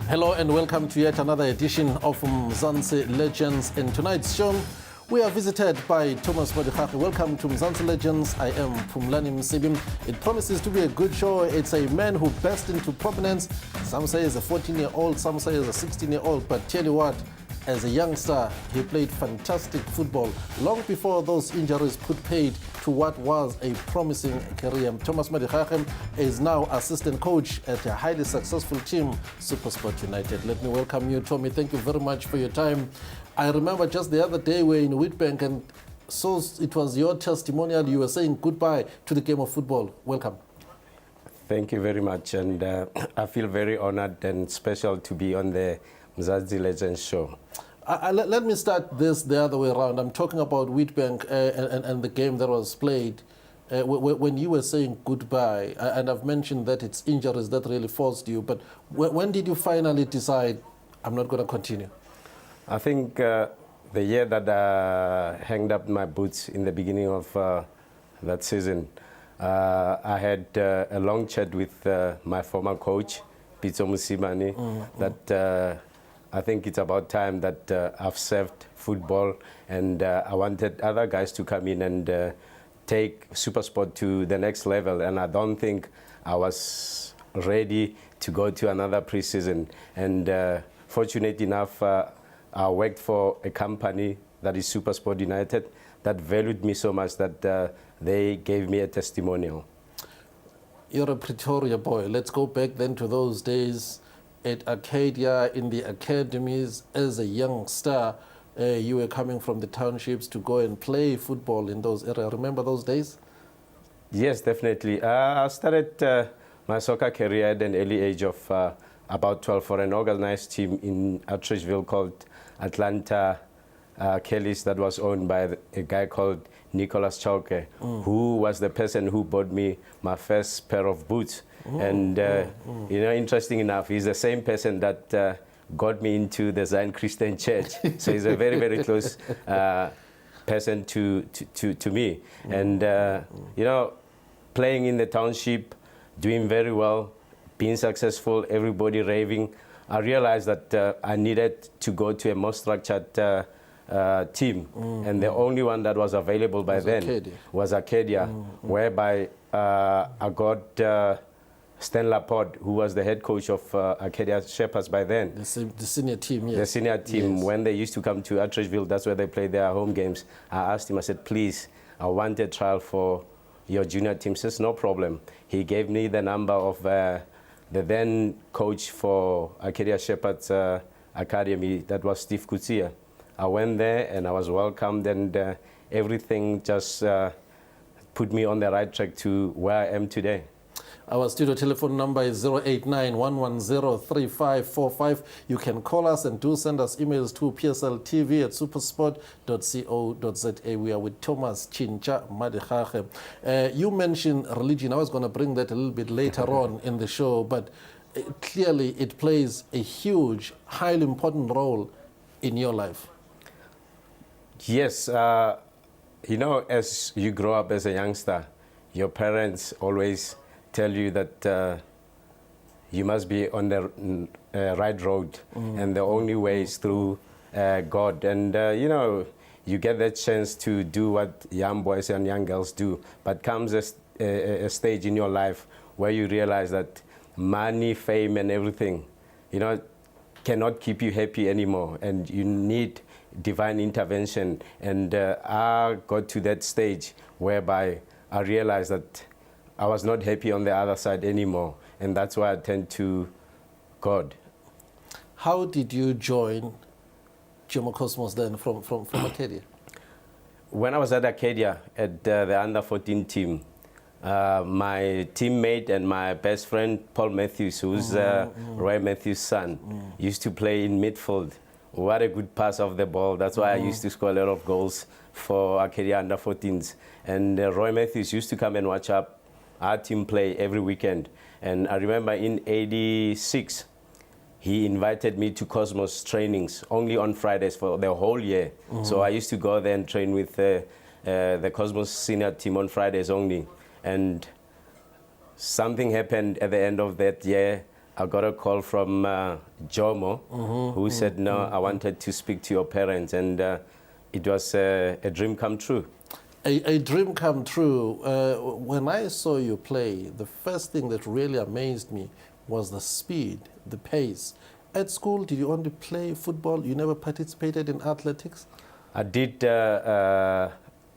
Hello and welcome to yet another edition of Mzansi Legends. In tonight's show, we are visited by Thomas Madigage. Welcome to Mzansi Legends. I am Pumlani Msibim. It promises to be a good show. It's a man who burst into prominence. Some say he's a 14-year-old, some say he's a 16-year-old, but tell you what, as a youngster, he played fantastic football long before those injuries put paid to what was a promising career. Thomas Madigage is now assistant coach at a highly successful team, SuperSport United. Let me welcome you, Tommy. Thank you very much for your time. I remember just the other day we were in Witbank, and so it was your testimonial. You were saying goodbye to the game of football. Welcome. Thank you very much, and I feel very honored and special to be on the Mzansi Legends show. Let me start this the other way around. I'm talking about Witbank and the game that was played. When you were saying goodbye, and I've mentioned that it's injuries that really forced you, but when did you finally decide, I'm not going to continue? I think the year that I hanged up my boots in the beginning of that season, I had a long chat with my former coach, Pitso Musimani, that I think it's about time that I've served football, and I wanted other guys to come in and take SuperSport to the next level, and I don't think I was ready to go to another preseason. And fortunate enough, I worked for a company that is SuperSport United that valued me so much that they gave me a testimonial. You're a Pretoria boy. Let's go back then to those days at Arcadia, in the academies. As a young star, you were coming from the townships to go and play football in those areas. Remember those days? Yes, definitely. I started my soccer career at an early age of about 12 for an organized team in Atteridgeville called Atlanta Kellys, that was owned by a guy called Nicholas Chauke, who was the person who bought me my first pair of boots. And, you know, interesting enough, he's the same person that got me into the Zion Christian Church. So he's a very, very close person to me. And, you know, playing in the township, doing very well, being successful, everybody raving, I realized that I needed to go to a more structured team. And the only one that was available by then was Arcadia, whereby I got Stan Laporte, who was the head coach of Arcadia Shepherds by then. The senior team, yes. The senior team, yes. When they used to come to Atteridgeville, that's where they played their home games. I asked him, I said, please, I want a trial for your junior team. He says, no problem. He gave me the number of the then coach for Arcadia Shepherds Academy, that was Steve Kutsia. I went there and I was welcomed, and everything just put me on the right track to where I am today. Our studio telephone number is 089-110-3545. You can call us and do send us emails to psltv@supersport.co.za. We are with Thomas Chincha Madigage. You mentioned religion. I was going to bring that a little bit later on in the show, but clearly it plays a huge, highly important role in your life. Yes. You know, as you grow up as a youngster, your parents always tell you that you must be on the right road, and the only way is through God. And, you know, you get that chance to do what young boys and young girls do, but comes a stage in your life where you realize that money, fame, and everything, you know, cannot keep you happy anymore, and you need divine intervention. And I got to that stage whereby I realized that I was not happy on the other side anymore, and that's why I turned to God. How did you join Jomo Cosmos then from Arcadia? When I was at Arcadia at the under-14 team, my teammate and my best friend, Paul Matthews, who's Roy Matthews' son, used to play in midfield. What a good pass of the ball. That's why I used to score a lot of goals for Arcadia under-14s. And Roy Matthews used to come and watch our team play every weekend. And I remember in '86, he invited me to Cosmos trainings only on Fridays for the whole year. So I used to go there and train with the Cosmos senior team on Fridays only. And something happened at the end of that year. I got a call from Jomo, who said, no, I wanted to speak to your parents, and it was a dream come true. A dream come true. When I saw you play, the first thing that really amazed me was the speed, the pace. At school, did you only play football? You never participated in athletics? I did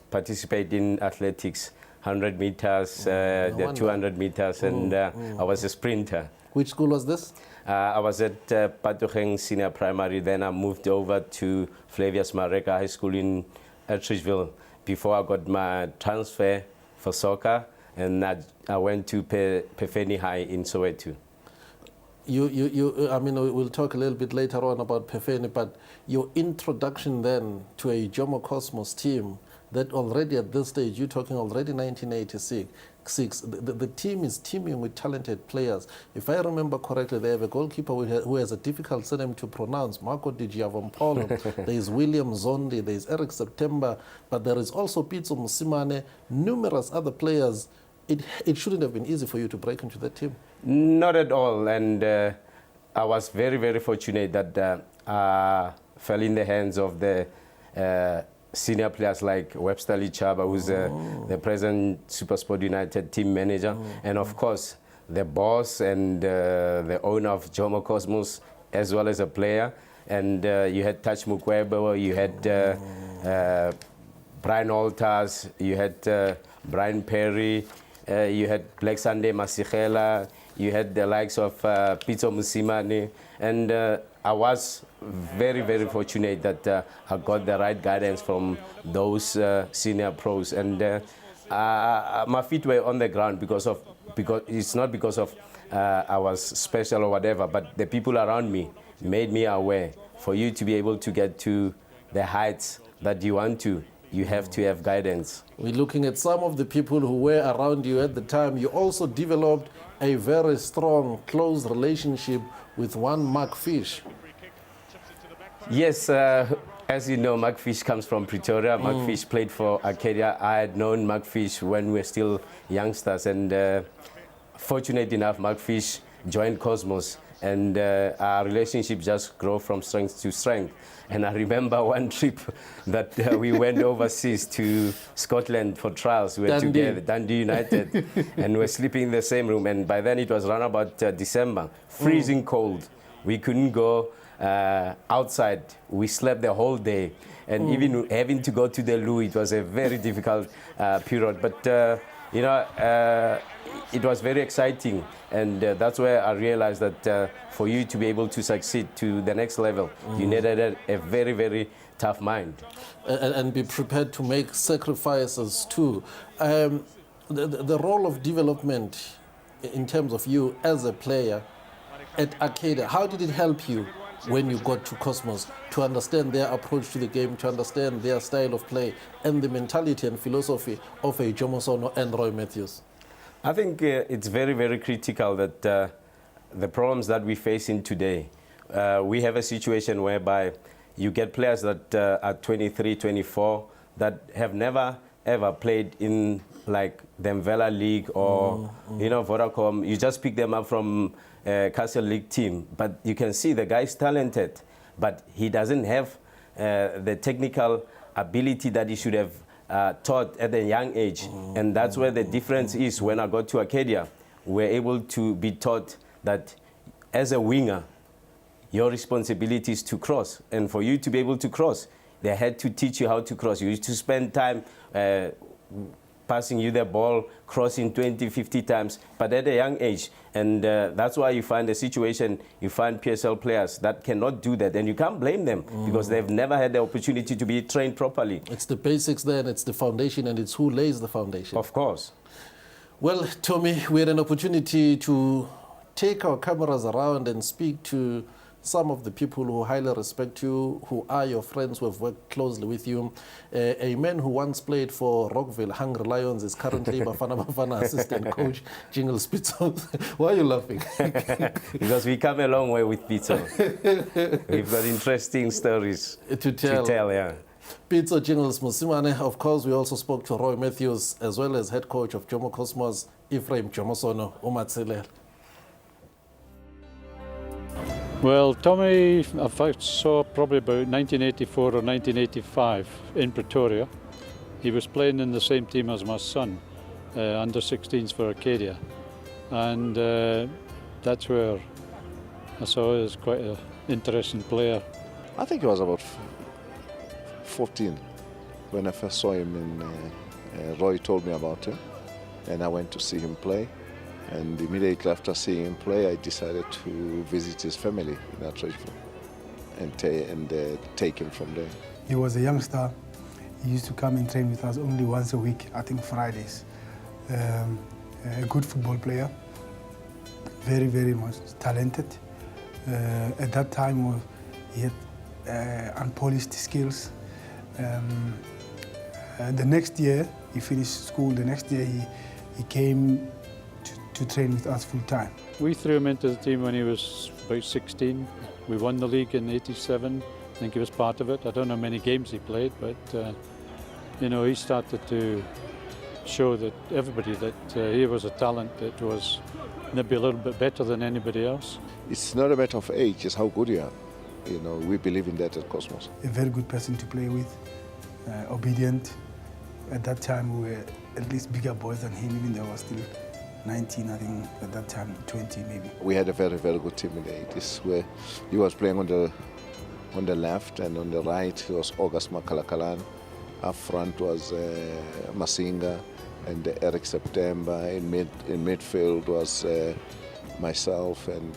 participate in athletics, 100 meters, the 200 meters, and I was a sprinter. Which school was this? I was at Patucheng Senior Primary, then I moved over to Flavius Mareka High School in Atteridgeville before I got my transfer for soccer, and I went to Pefeni High in Soweto. I mean, we'll talk a little bit later on about Pefeni, but your introduction then to a Jomo Cosmos team that already at this stage, you're talking already 1986, the team is teeming with talented players. If I remember correctly, they have a goalkeeper who has a difficult surname to pronounce, Marco Di Giavampolo. There is William Zondi, there is Eric September, but there is also Pitso Musimane, numerous other players. It shouldn't have been easy for you to break into that team. Not at all, and I was very, very fortunate that I fell in the hands of the senior players like Webster Lee Chaba, who's the present SuperSport United team manager, and of course the boss and the owner of Jomo Cosmos, as well as a player. And you had Touch Mukwebo, you had Brian Alters, you had Brian Perry, you had Black Sunday Masigela, you had the likes of Pitso Musimane, and I was very, very fortunate that I got the right guidance from those senior pros, and my feet were on the ground because it's not because of I was special or whatever, but the people around me made me aware. For you to be able to get to the heights that you want to, you have to have guidance. We're looking at some of the people who were around you at the time. You also developed a very strong, close relationship with one Mark Fish. Yes, as you know, Mark Fish comes from Pretoria. Mark Fish played for Arcadia. I had known Mark Fish when we were still youngsters, and fortunate enough, Mark Fish joined Cosmos, and our relationship just grew from strength to strength. And I remember one trip that we went overseas to Scotland for trials. We were together, Dundee United, and we were sleeping in the same room. And by then it was around about December, freezing cold. We couldn't go outside. We slept the whole day, and even having to go to the loo, it was a very difficult period. But you know, it was very exciting, and that's where I realized that for you to be able to succeed to the next level, you needed a very, very tough mind. And be prepared to make sacrifices too. The role of development in terms of you as a player at Arcadia, how did it help you when you got to Cosmos to understand their approach to the game, to understand their style of play and the mentality and philosophy of a Jomo Sono and Roy Matthews? I think it's very, very critical that the problems that we face in today, we have a situation whereby you get players that are 23, 24 that have never ever played in like the Mvela League or you know, Vodacom. You just pick them up from Castle League team, but you can see the guy's talented, but he doesn't have the technical ability that he should have taught at a young age. And that's where the difference is. When I got to Arcadia, we're able to be taught that as a winger, your responsibility is to cross. And for you to be able to cross, they had to teach you how to cross. You used to spend time passing you the ball, crossing 20, 50 times, but at a young age. And that's why you find a situation, you find PSL players that cannot do that. And you can't blame them because they've never had the opportunity to be trained properly. It's the basics then, it's the foundation, and it's who lays the foundation. Of course. Well, Tommy, we had an opportunity to take our cameras around and speak to some of the people who highly respect you, who are your friends, who have worked closely with you. A man who once played for Rockville Hungry Lions is currently Bafana Bafana assistant coach, Jingle Spitzo. Why are you laughing? Because we come a long way with Pitso. We've got interesting stories to tell, yeah. Pitso Jingles Musimane, of course, we also spoke to Roy Matthews, as well as head coach of Jomo Cosmos, Ephraim Jomo Sono Umatsilela. Well, Tommy, I first saw probably about 1984 or 1985 in Pretoria. He was playing in the same team as my son, under 16s for Arcadia. And that's where I saw he was quite an interesting player. I think he was about 14 when I first saw him, and Roy told me about him, and I went to see him play. And immediately after seeing him play, I decided to visit his family in Atteridgeville and take him from there. He was a youngster. He used to come and train with us only once a week, I think Fridays. A good football player, very, very much talented. At that time, he had unpolished skills. The next year, he finished school. The next year, he came to train with us full time. We threw him into the team when he was about 16. We won the league in '87. I think he was part of it. I don't know how many games he played, but you know, he started to show that everybody that he was a talent that was maybe a little bit better than anybody else. It's not a matter of age, it's how good you are. You know, we believe in that at Cosmos. A very good person to play with, obedient. At that time, we were at least bigger boys than him, even though I was still 19, I think at that time, 20 maybe. We had a very, very good team in the 80s where he was playing on the left, and on the right was August Makalakalan. Up front was Masinga and Eric September. In midfield was myself and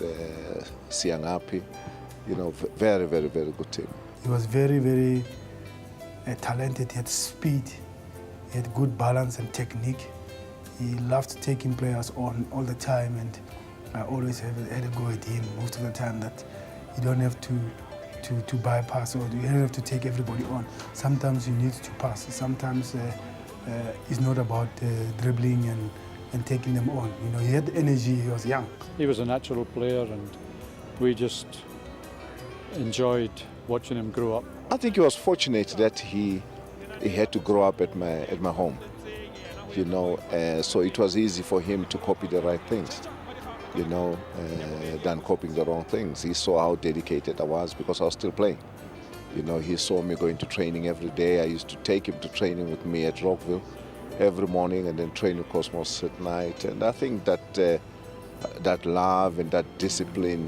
Siangapi. You know, very, very, very good team. He was very, very talented. He had speed. He had good balance and technique. He loved taking players on all the time, and I always had a go at him most of the time that you don't have to bypass, or you don't have to take everybody on. Sometimes you need to pass. Sometimes it's not about dribbling and taking them on. You know, he had energy. He was young. He was a natural player, and we just enjoyed watching him grow up. I think he was fortunate that he had to grow up at my home. You know, so it was easy for him to copy the right things, you know, than copying the wrong things. He saw how dedicated I was because I was still playing. You know, he saw me going to training every day. I used to take him to training with me at Rockville every morning, and then train with Cosmos at night. And I think that that love and that discipline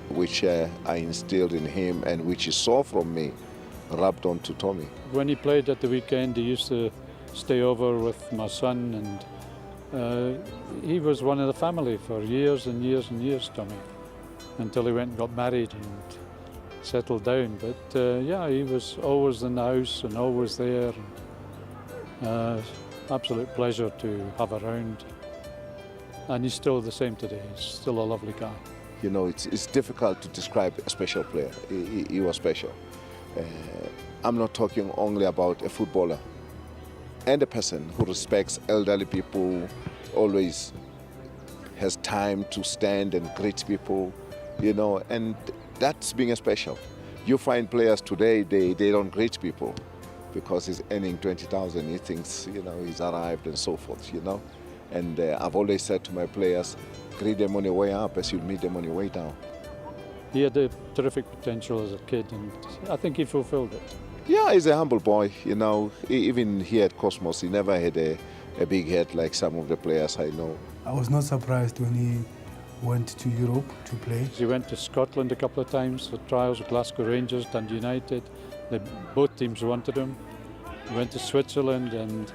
which I instilled in him and which he saw from me rubbed on to Tommy. When he played at the weekend, he used to stay over with my son, and he was one of the family for years and years and years, Tommy, until he went and got married and settled down. But yeah, he was always in the house and always there. Absolute pleasure to have around. And he's still the same today. He's still a lovely guy. You know, it's difficult to describe a special player. He was special. I'm not talking only about a footballer, and a person who respects elderly people, always has time to stand and greet people, you know, and that's being a special. You find players today, they don't greet people because he's earning 20,000, he thinks, you know, he's arrived and so forth, you know. And I've always said to my players, greet them on your way up as you meet them on your way down. He had a terrific potential as a kid, and I think he fulfilled it. Yeah, he's a humble boy, you know. Even here at Cosmos, he never had a big head like some of the players I know. I was not surprised when he went to Europe to play. He went to Scotland a couple of times for trials with Glasgow Rangers, Dundee United. Both teams wanted him. He went to Switzerland, and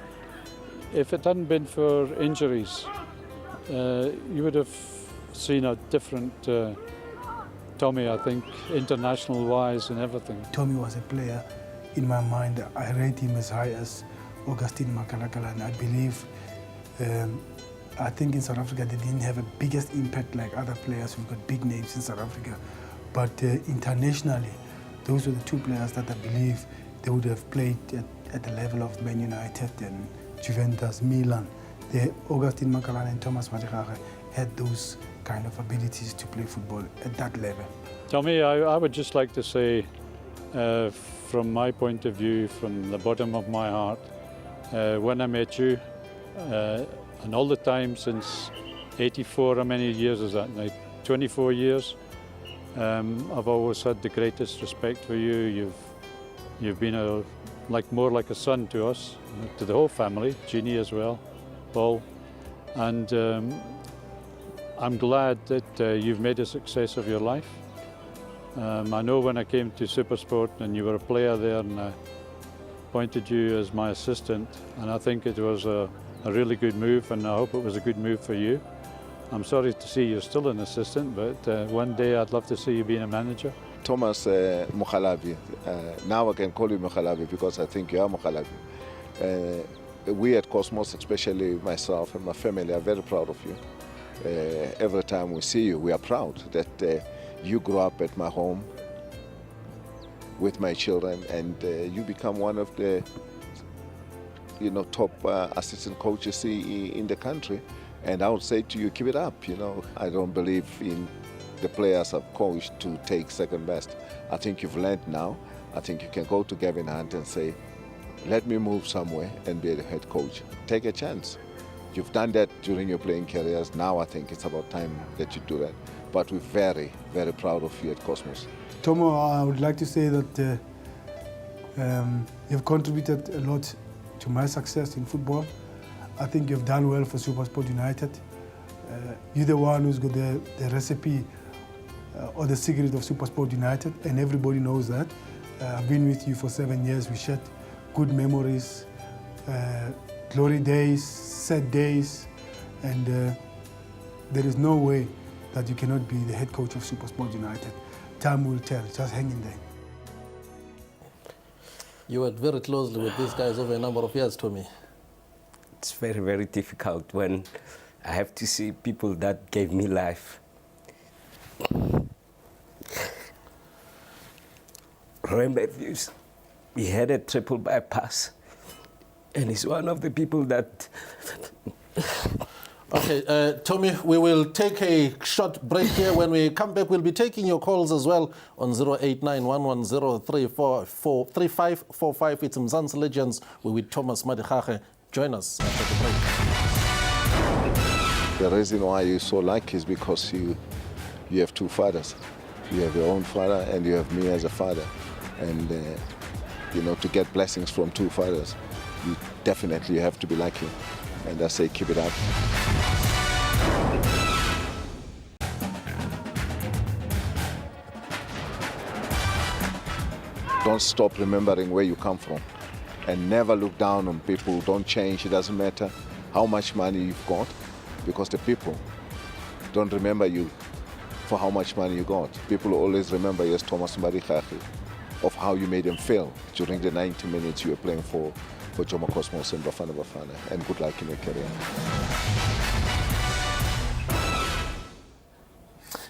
if it hadn't been for injuries, you would have seen a different Tommy, I think, international-wise and everything. Tommy was a player. In my mind, I rate him as high as Augustine Makalakala, and I believe, I think in South Africa they didn't have a biggest impact like other players. We've got big names in South Africa, but internationally, those were the two players that I believe they would have played at the level of Man United and Juventus, Milan. Augustine Makalakala and Thomas Madigage had those kind of abilities to play football at that level. Tommy, I would just like to say, from my point of view, from the bottom of my heart, when I met you, and all the time since '84, how many years is that now? 24 years. I've always had the greatest respect for you. You've been more like a son to us, to the whole family, Jeannie as well, Paul. And I'm glad that you've made a success of your life. I know when I came to Supersport and you were a player there, and I appointed you as my assistant, and I think it was a really good move, and I hope it was a good move for you. I'm sorry to see you're still an assistant, but one day I'd love to see you being a manager. Thomas Mukhalabi, now I can call you Mukhalabi because I think you are Mukhalabi. We at Cosmos, especially myself and my family, are very proud of you. Every time we see you, we are proud that you grew up at my home with my children, and you become one of the top assistant coaches in the country. And I would say to you, keep it up. I don't believe in the players I've coached to take second best. I think you've learned now. I think you can go to Gavin Hunt and say, let me move somewhere and be the head coach. Take a chance. You've done that during your playing careers. Now I think it's about time that you do that. But we're very, very proud of you at Cosmos. Tomo, I would like to say that you've contributed a lot to my success in football. I think you've done well for Supersport United. You're the one who's got the recipe or the secret of Supersport United, and everybody knows that. I've been with you for 7 years. We shared good memories, glory days, sad days, and there is no way that you cannot be the head coach of Supersport United. Time will tell. Just hang in there. You worked very closely with these guys over a number of years, Tommy. It's very, very difficult when I have to see people that gave me life. Roy Matthews, he had a triple bypass, and he's one of the people that... Okay, Tommy, we will take a short break here. When we come back, we'll be taking your calls as well on 089-110-3545. It's Mzansi Legends. We're with Thomas Madigage. Join us after the break. The reason why you so like is because you have two fathers. You have your own father and you have me as a father. And, to get blessings from two fathers, you definitely have to be lucky. And I say keep it up. Don't stop remembering where you come from. And never look down on people. Don't change. It doesn't matter how much money you've got, because the people don't remember you for how much money you got. People always remember you as Thomas Madigage, of how you made them feel during the 90 minutes you were playing for Jomo Cosmos and Bafana Bafana. And good luck in your career.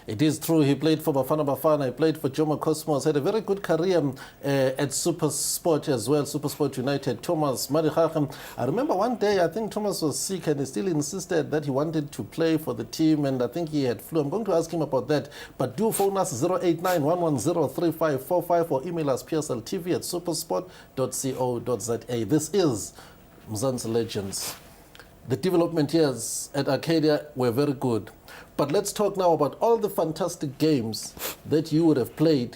It is true, he played for Bafana Bafana, he played for Jomo Cosmos, had a very good career at Supersport as well, Supersport United. Thomas Madigage. I remember one day, I think Thomas was sick and he still insisted that he wanted to play for the team, and I think he had flu. I'm going to ask him about that, but do phone us 089-110-3545 or email us psltv@supersport.co.za. This is Mzansi Legends. The development years at Arcadia were very good. But let's talk now about all the fantastic games that you would have played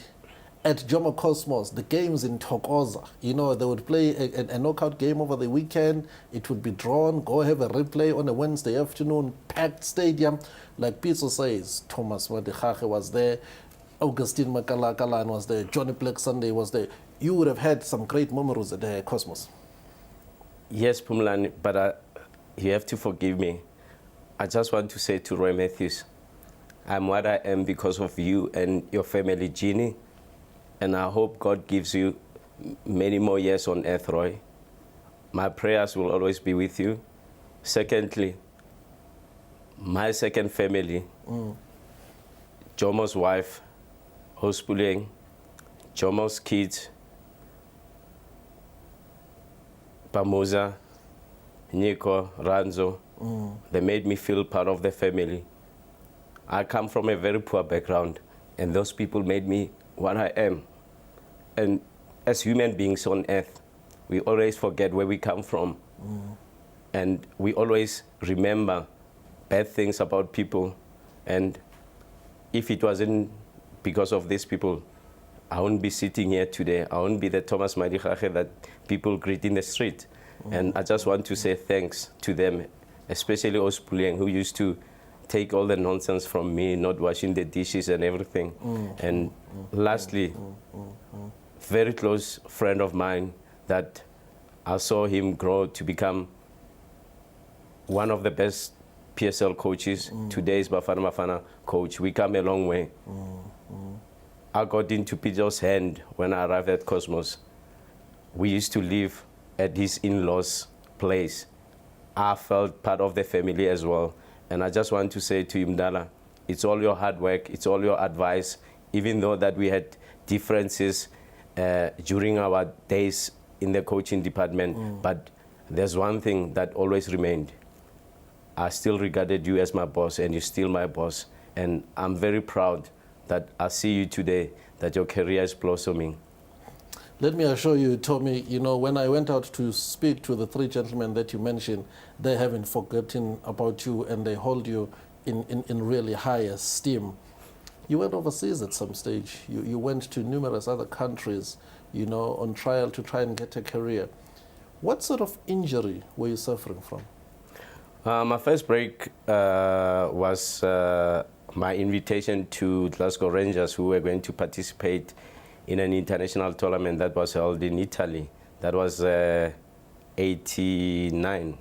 at Jomo Cosmos, the games in Thokoza. They would play a knockout game over the weekend. It would be drawn, go have a replay on a Wednesday afternoon, packed stadium. Like Pizzo says, Thomas Madigage was there, Augustine Makalakalan was there, Johnny Black Sunday was there. You would have had some great memories at Cosmos. Yes, Pumlani, but you have to forgive me. I just want to say to Roy Matthews, I'm what I am because of you and your family, Jeannie. And I hope God gives you many more years on earth, Roy. My prayers will always be with you. Secondly, my second family, Jomo's wife, Hospuleng, Jomo's kids, Pamuza, Nico, Ranzo, they made me feel part of the family. I come from a very poor background, and those people made me what I am. And as human beings on earth, we always forget where we come from. And we always remember bad things about people. And if it wasn't because of these people, I wouldn't be sitting here today. I wouldn't be the Thomas Madigage that people greet in the street. And I just want to say thanks to them, especially Ospuleng, who used to take all the nonsense from me, not washing the dishes and everything. And lastly, very close friend of mine that I saw him grow to become one of the best PSL coaches. Today is Bafana Bafana coach. We come a long way. I got into Peter's hand when I arrived at Cosmos. We used to live at his in-laws' place. I felt part of the family as well. And I just want to say to him, Dala, it's all your hard work, it's all your advice, even though that we had differences during our days in the coaching department. But there's one thing that always remained. I still regarded you as my boss, and you're still my boss. And I'm very proud that I see you today, that your career is blossoming. Let me assure you, Tommy, you know, when I went out to speak to the three gentlemen that you mentioned, they haven't forgotten about you and they hold you in really high esteem. You went overseas at some stage. You went to numerous other countries, you know, on trial to try and get a career. What sort of injury were you suffering from? My first break was my invitation to Glasgow Rangers, who were going to participate in an international tournament that was held in Italy. That was 89.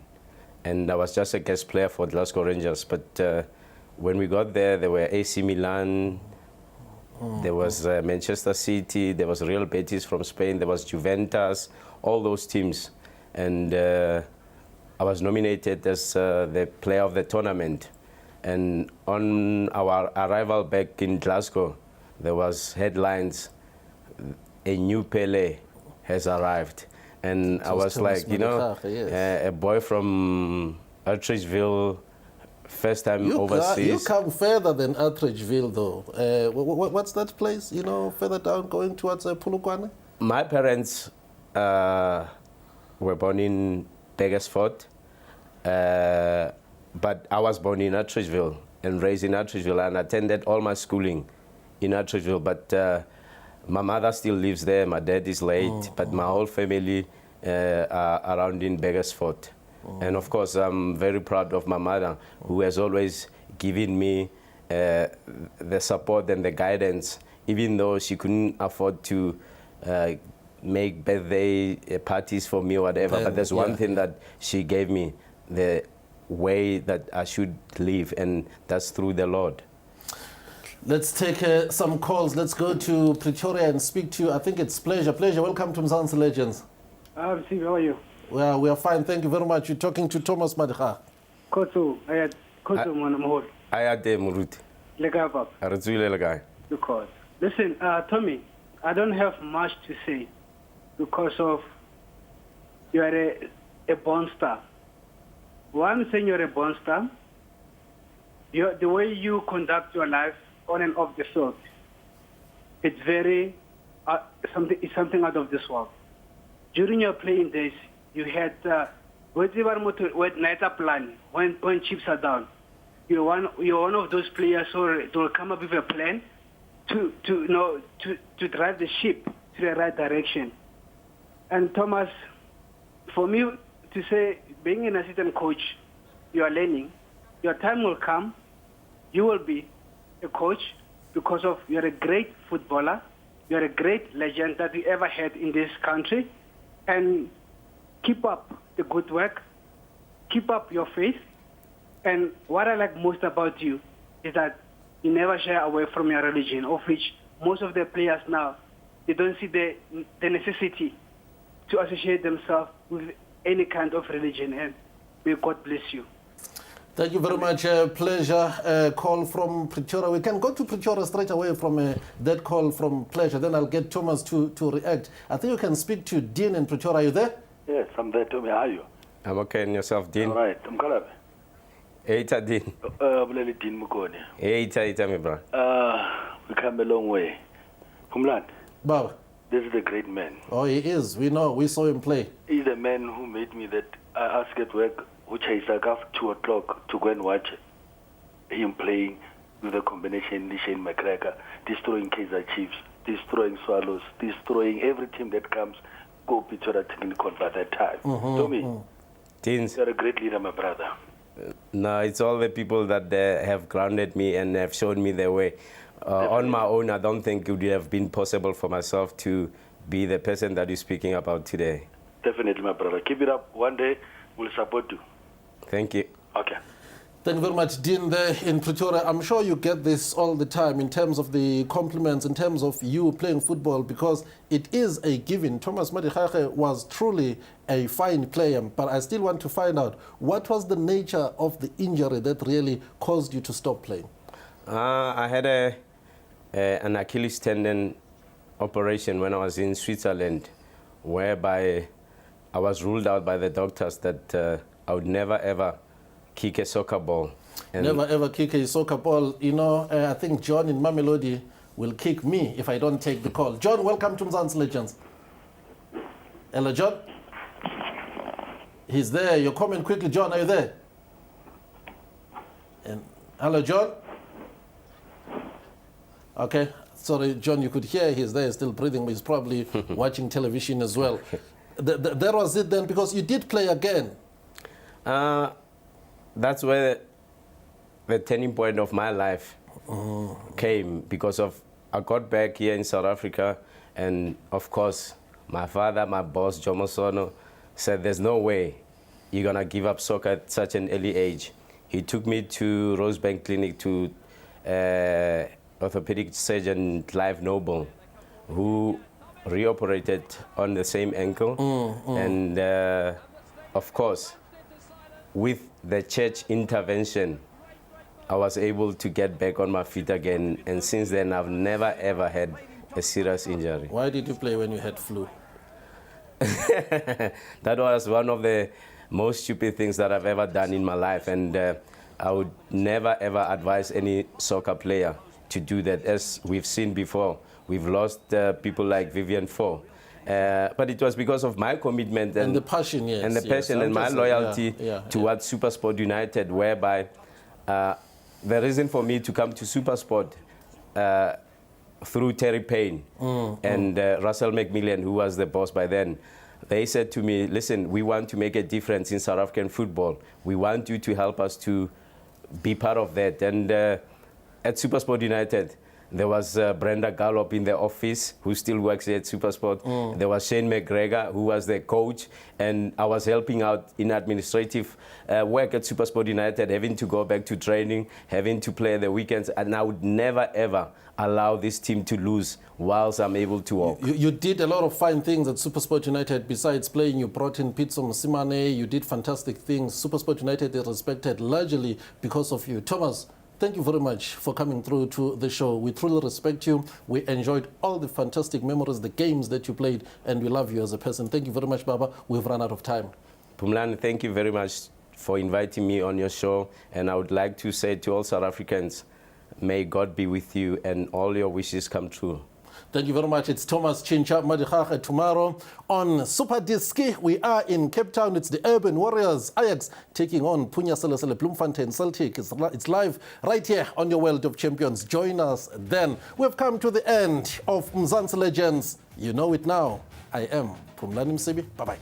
And I was just a guest player for Glasgow Rangers. But when we got there, there were AC Milan, there was Manchester City, there was Real Betis from Spain, there was Juventus, all those teams. And I was nominated as the player of the tournament. And on our arrival back in Glasgow, there was headlines, a new Pele has arrived. And I was like, you know, a boy from Atteridgeville, first time overseas. You come further than Atteridgeville, though. What's that place, you know, further down, going towards Polokwane? My parents were born in Begersford, but I was born in Atteridgeville and raised in Atteridgeville and attended all my schooling in Atteridgeville. But my mother still lives there. My dad is late, but my whole family are around in Begersford. And of course, I'm very proud of my mother, who has always given me the support and the guidance, even though she couldn't afford to make birthday parties for me or whatever. But there's one thing that she gave me, the way that I should live, and that's through the Lord. Let's take some calls. Let's go to Pretoria and speak to you. I think it's Pleasure. Pleasure, welcome to Mzansi Legends. Steve, how are you? Well, we are fine. Thank you very much. You're talking to Thomas Madigage. Kotu, I had Kotu Manamhol. I had the Murut. Legava. Because, listen, Tommy, I don't have much to say because of you are a born star. One saying you're a born star, the way you conduct your life on and off the field, it's very something out of this world. During your playing days, you had when chips are down. You're one of those players who will come up with a plan to drive the ship to the right direction. And Thomas, for me to say, being an assistant coach, you are learning. Your time will come. You will be a coach because of you're a great footballer. You're a great legend that we ever had in this country. And keep up the good work. Keep up your faith. And what I like most about you is that you never shy away from your religion, of which most of the players now, they don't see the necessity to associate themselves with any kind of religion. And may God bless you. Thank you very much. Pleasure. Call from Pretoria. We can go to Pretoria straight away from that call from Pleasure. Then I'll get Thomas to react. I think you can speak to Dean in Pretoria. Are you there? Yes, I'm there, Tommy. How are you? I'm okay. And yourself, Dean? All right. I'm Kalabe. Eita, Dean. Buleli Dean Mukone. Eita, my brother. We come a long way. Kumlan. Baba. This is a great man. Oh, he is. We know. We saw him play. He's the man who made me that I asked at work, which I stuck off 2 o'clock to go and watch him playing with the combination, Shane McGregor, destroying Kaizer Chiefs, destroying Swallows, destroying every team that comes, go Pretoria Technical by that time. Tommy, Teens. you're a great leader, my brother. No, it's all the people that have grounded me and have shown me the way. On my own, I don't think it would have been possible for myself to be the person that you're speaking about today. Definitely, my brother. Keep it up. One day, we'll support you. Thank you. Okay. Thank you very much, Dean, there in Pretoria. I'm sure you get this all the time in terms of the compliments, in terms of you playing football, because it is a given. Thomas Madigage was truly a fine player, but I still want to find out, what was the nature of the injury that really caused you to stop playing? I had an Achilles tendon operation when I was in Switzerland, whereby I was ruled out by the doctors that I would never ever kick a soccer ball. And Never ever kick a soccer ball. You know, I think John in Mamelodi will kick me if I don't take the call. John, welcome to Mzansi Legends. Hello, John. He's there. Your comment quickly, John. Are you there? And hello, John. Okay. Sorry, John, you could hear he's there, still breathing, but he's probably watching television as well. That was it then, because you did play again. That's where the turning point of my life came, because of I got back here in South Africa, and of course my father, my boss, Jomo Sono, said there's no way you're gonna give up soccer at such an early age. He took me to Rosebank Clinic to orthopedic surgeon Clive Noble, who reoperated on the same ankle. And of course, with the church intervention, I was able to get back on my feet again. And since then, I've never ever had a serious injury. Why did you play when you had flu? That was one of the most stupid things that I've ever done in my life. And I would never ever advise any soccer player to do that. As we've seen before, we've lost people like Vivian Foe. But it was because of my commitment and the passion, yes. And the passion and my loyalty towards Supersport United, whereby the reason for me to come to Supersport through Terry Payne and Russell McMillan, who was the boss by then, they said to me, listen, we want to make a difference in South African football. We want you to help us to be part of that. And at Supersport United, there was Brenda Gallop in the office, who still works here at Supersport. There was Shane McGregor, who was the coach, and I was helping out in administrative work at Supersport United, having to go back to training, having to play the weekends, and I would never ever allow this team to lose whilst I'm able to walk. You did a lot of fine things at Supersport United. Besides playing, you brought in Pitso Msimane, you did fantastic things. Supersport United is respected largely because of you. Thomas, thank you very much for coming through to the show. We truly respect you. We enjoyed all the fantastic memories, the games that you played, and we love you as a person. Thank you very much, Baba. We've run out of time. Pumlani, thank you very much for inviting me on your show. And I would like to say to all South Africans, may God be with you and all your wishes come true. Thank you very much. It's Thomas Chincha Madigage. Tomorrow on Super Diski, we are in Cape Town. It's the Urban Warriors, Ajax, taking on Punya Selesele Bloemfontein Celtic. It's live right here on your World of Champions. Join us then. We've come to the end of Mzansi Legends. You know it now. I am Phumlani Msibi. Bye-bye.